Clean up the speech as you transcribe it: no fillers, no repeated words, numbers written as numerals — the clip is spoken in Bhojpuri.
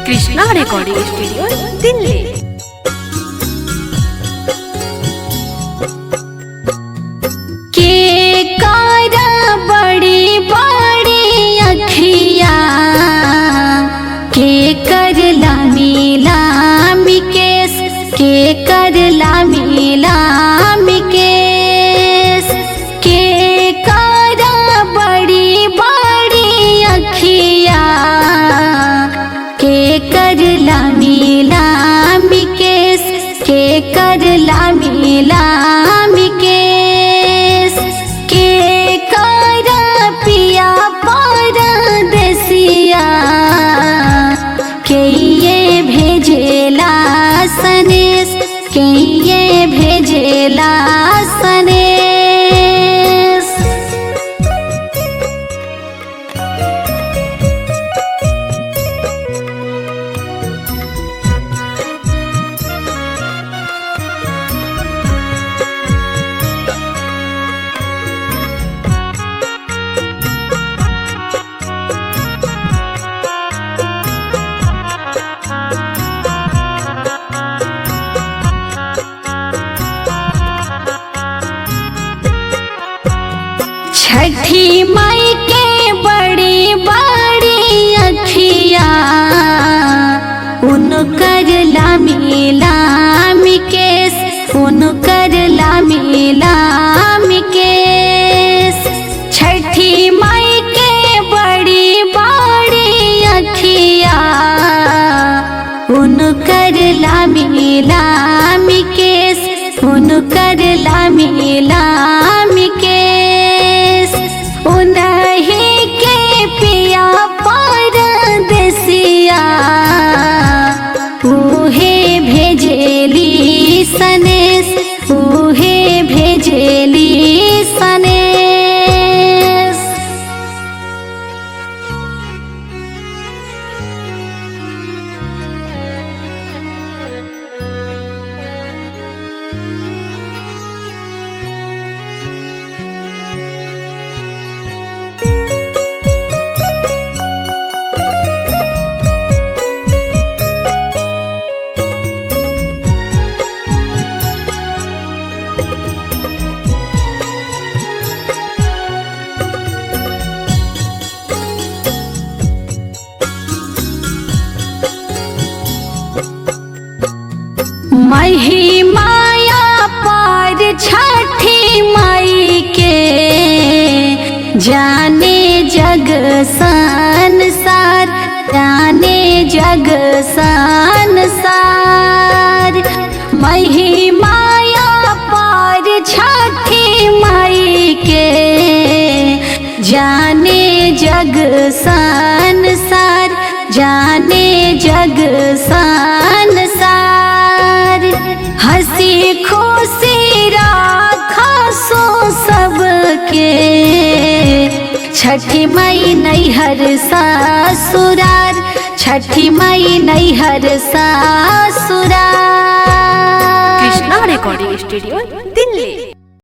Krishna recording studio Delhi. के कारा बड़ी बड़ी अखिया के कर लामी लामी केस के कर लामी लामी केस के कारा बड़ी बड़ी अखिया के कर लामी लामी केस के कर लामी लामी केस के कारा पिया परदेसिया के ये भेजेला सनेस के ये भेजेला सनेस। छठी माई के बड़ी बड़ी अखिया उनकर लामी लामी केस उनकर लामी लामी केस। छठी माई के बड़ी बड़ी अखिया उनकर लामी लामी केस उनकर लामी लामी केस। उन्हीं के पिया परदेसिया उहे भेजेली सनेस उहे भेजेली सनेस। मही माया पार छठी माई के जाने जग संसार जाने जग संसार। मही माया पार छठी माई के जाने जग संसार जाने जग संसार। हंसी खुशी राखा सो सबके छठी माई नैहर ससुरार छठी माई नैहर ससुरार। Krishna recording studio Delhi.